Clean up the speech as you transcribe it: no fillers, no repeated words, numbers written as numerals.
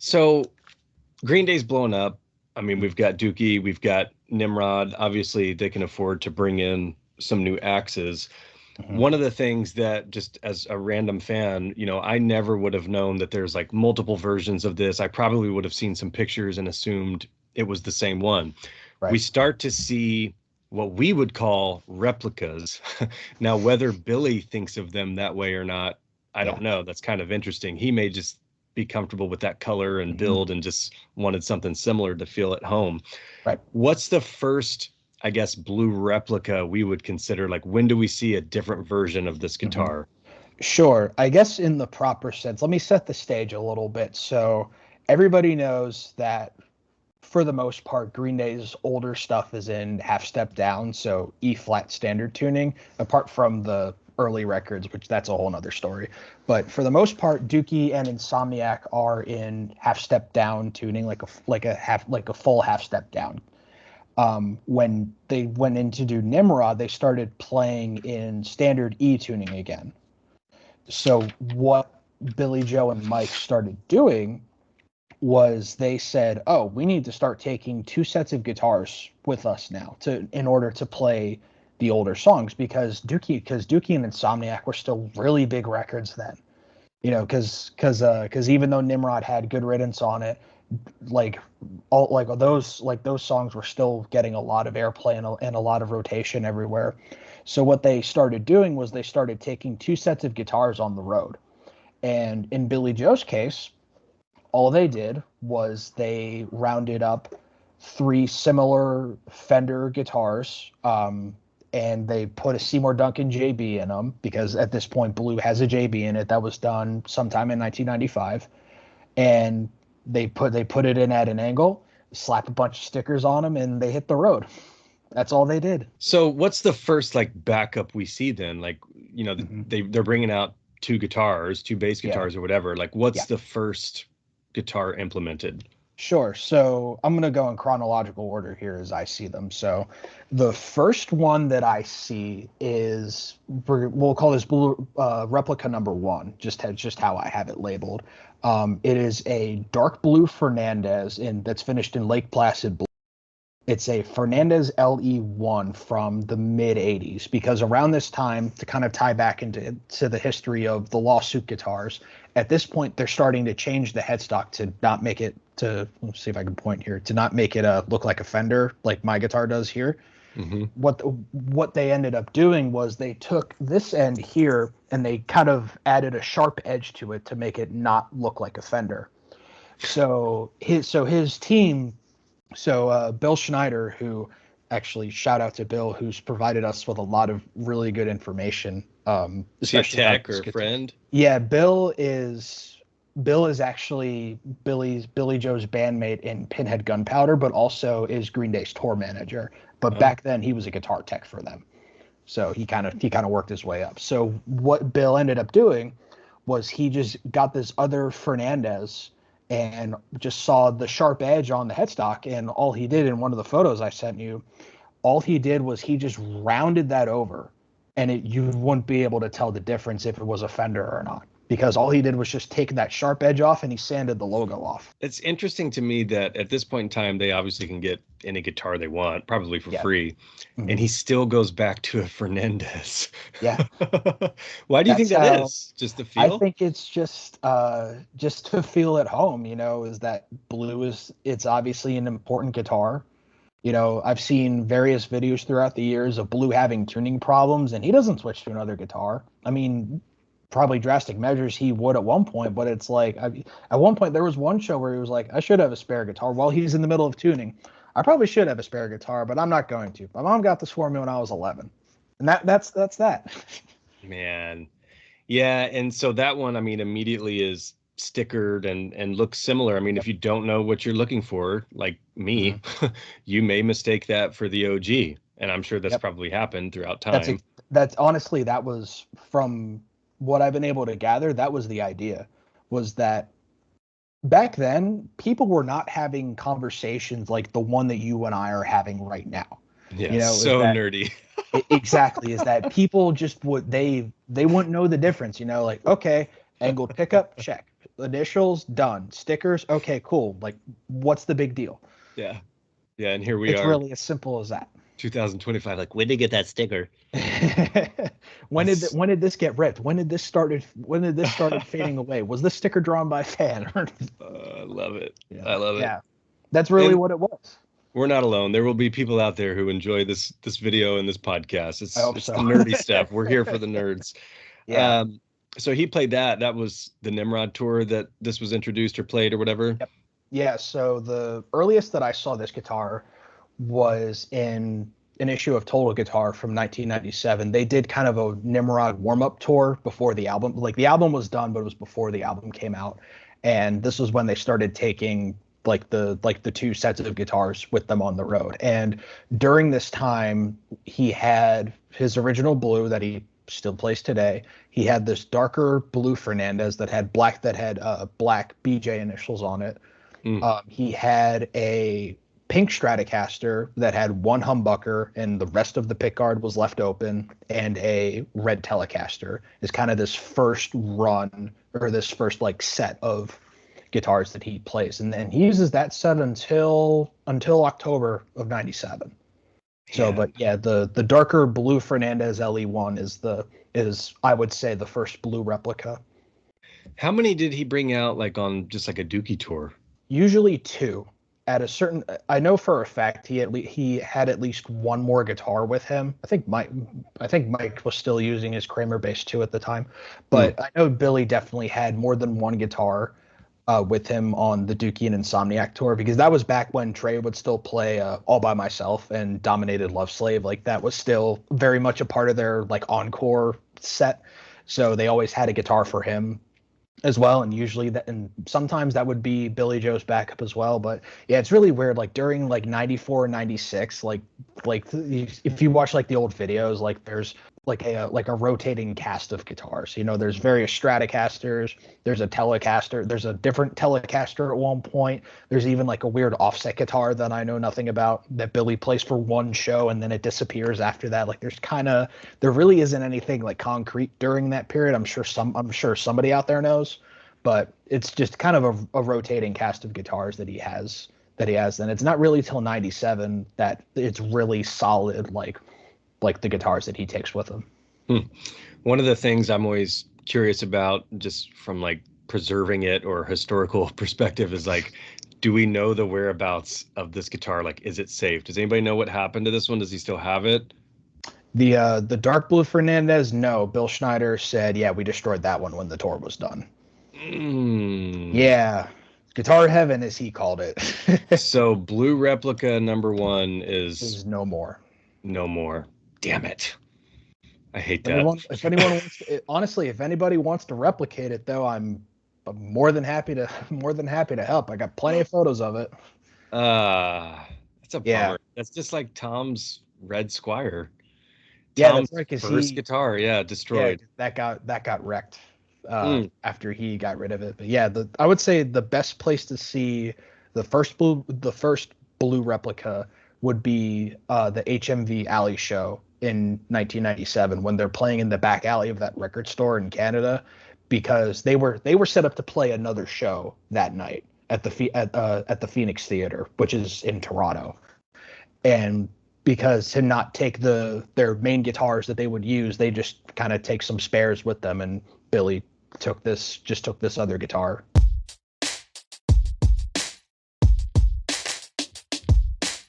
So Green Day's blown up. I mean, we've got Dookie, we've got Nimrod. Obviously, they can afford to bring in some new axes. Mhm. One of the things that, just as a random fan, I never would have known that there's like multiple versions of this. I probably would have seen some pictures and assumed it was the same one. We Right. start to see what we would call replicas. Now, whether Billy thinks of them that way or not, I Yeah. don't know. That's kind of interesting. He may just be comfortable with that color and Mhm. build and just wanted something similar to feel at home. Right. What's the first, I guess, blue replica we would consider? Like, when do we see a different version of this Mhm. guitar? Sure. I guess in the proper sense, let me set the stage a little bit. So everybody knows that for the most part, Green Day's older stuff is in half step down, so E flat standard tuning, apart from the early records, which that's a whole nother story. But for the most part, Dookie and Insomniac are in half step down tuning, like a full half step down. When they went in to do Nimrod, they started playing in standard E tuning again. So what Billy Joe and Mike started doing was they said, "Oh, we need to start taking two sets of guitars with us now to in order to play the older songs because Dookie and Insomniac were still really big records then. Because even though Nimrod had Good Riddance on it, like those songs were still getting a lot of airplay and a lot of rotation everywhere. So what they started doing was they started taking two sets of guitars on the road. And in Billy Joe's case, all they did was they rounded up three similar Fender guitars, and they put a Seymour Duncan JB in them because at this point Blue has a JB in it that was done sometime in 1995, and they put it in at an angle, slap a bunch of stickers on them, and they hit the road. That's all they did. So, what's the first like backup we see then? Like, Hmm. they're bringing out two guitars, two bass Yeah, guitars or whatever. Like, what's yeah. the first guitar implemented? Sure. So I'm going to go in chronological order here as I see them. So the first one that I see is we'll call this blue replica number one, just how I have it labeled. It is a dark blue Fernandez in that's finished in Lake Placid blue. It's a Fernandez LE1 from the mid 80s because around this time, to kind of tie back into the history of the lawsuit guitars, at this point they're starting to change the headstock to not make it to let's see if I can point here to not make it look like a Fender like my guitar does here. Hmm. What they ended up doing was they took this end here and they kind of added a sharp edge to it to make it not look like a Fender. So his team Bill Schneider, who actually shout out to Bill, who's provided us with a lot of really good information, Is he a especially about tech this or a guitar. friend? Yeah, Bill is actually Billy Joe's bandmate in Pinhead Gunpowder, but also is Green Day's tour manager. But Oh, back then he was a guitar tech for them. So he kind of worked his way up. So what Bill ended up doing was he just got this other Fernandez and just saw the sharp edge on the headstock, and all he did in one of the photos I sent you, all he did was he just rounded that over, and you wouldn't be able to tell the difference if it was a Fender or not because all he did was just take that sharp edge off and he sanded the logo off. it's interesting to me that at this point in time, they obviously can get any guitar they want, probably for Yeah. free, and Hmm. he still goes back to a Fernandez. Yeah. Why do you think That's that how is? Just the I feel? think it's just to feel at home, is that blue is it's obviously an important guitar. I've seen various videos throughout the years of Blue having tuning problems and he doesn't switch to another guitar. I mean, probably drastic measures he would at one point, but it's like at one point there was one show where he was like, I should have a spare guitar while he's in the middle of tuning. I probably should have a spare guitar, but I'm not going to. My mom got this for me when I was 11. And that's that. Man. Yeah, and so that one, I mean, immediately is stickered and looks similar. I mean, if Yep. you don't know what you're looking for, like Hmm. me, you may mistake that for the OG, and I'm sure that's Yep. probably happened throughout That's time. ex- that's honestly that was from what I've been able to gather. That was the idea, was that back then people were not having conversations like the one that you and I are having right now. Yeah, Is so that nerdy. exactly is that people just would they wouldn't know the difference. Like okay. Angled pickup, check. Initials, done. Stickers, okay, cool. Like, what's the big deal? Yeah. Yeah, and here we It's are, really as simple as that. 2025. Like, when did you get that sticker? When did this get ripped? When did this started fading away? Was this sticker drawn by a fan? I love it. Yeah. I love it. Yeah. That's really And what it was. we're not alone. There will be people out there who enjoy this video and this podcast. I hope It's so. the nerdy stuff. We're here for the nerds. Yeah. So he played that. That was the Nimrod tour that this was introduced or played or whatever. Yep. Yeah. So the earliest that I saw this guitar was in an issue of Total Guitar from 1997. They did kind of a Nimrod warm-up tour before the album. Like, the album was done, but it was before the album came out. And this was when they started taking the two sets of guitars with them on the road. And during this time, he had his original blue that he still plays today. He had this darker blue Fernandez that had black BJ initials on it. He had a pink Stratocaster that had one humbucker and the rest of the pickguard was left open, and a red Telecaster is kind of this first run, or this first like set of guitars that he plays. And then he uses that set until October of 97. So, Yeah. but yeah, the darker blue Fernandez LE1 is I would say the first blue replica. How many did he bring out, like, on just like a Dookie tour? Usually two. At a certain, I know for a fact he had at least one more guitar with him. I think Mike was still using his Kramer bass 2 at the time, but I know Billy definitely had more than one guitar with him on the Dookie and Insomniac tour, because that was back when Trey would still play All By Myself and Dominated Love Slave. Like, that was still very much a part of their like encore set, so they always had a guitar for him as well. And usually and sometimes that would be Billie Joe's backup as well. But yeah, it's really weird. Like, during like 94, 96, like if you watch like the old videos, like there's like a rotating cast of guitars. You know, there's various Stratocasters, there's a Telecaster, there's a different Telecaster at one point. There's even like a weird offset guitar that I know nothing about that Billy plays for one show and then it disappears after that. Like, there really isn't anything like concrete during that period. I'm sure somebody out there knows, but it's just kind of a rotating cast of guitars that he has. And it's not really till 97 that it's really solid, like the guitars that he takes with him. One of the things I'm always curious about, just from like preserving it or historical perspective, is like, do we know the whereabouts of this guitar? Like, is it safe? Does anybody know what happened to this one? Does he still have it? The dark blue Fernandez, no. Bill Schneider said, yeah, we destroyed that one when the tour was done. Yeah. Guitar heaven, as he called it. So blue replica number 1 is no more. No more. Damn it. I hate that. If anyone wants to, honestly, if anybody wants to replicate it, though, I'm more than happy to help. I got plenty of photos of it. That's a bummer. That's just like Tom's Red Squire. Tom's that's right, first guitar, destroyed. Yeah, that got wrecked after he got rid of it. But yeah, I would say the best place to see the first blue replica would be the HMV Alley show in 1997, when they're playing in the back alley of that record store in Canada, because they were set up to play another show that night at the Phoenix Theater, which is in Toronto. And because to not take their main guitars that they would use, they just kind of take some spares with them, and Billy took this other guitar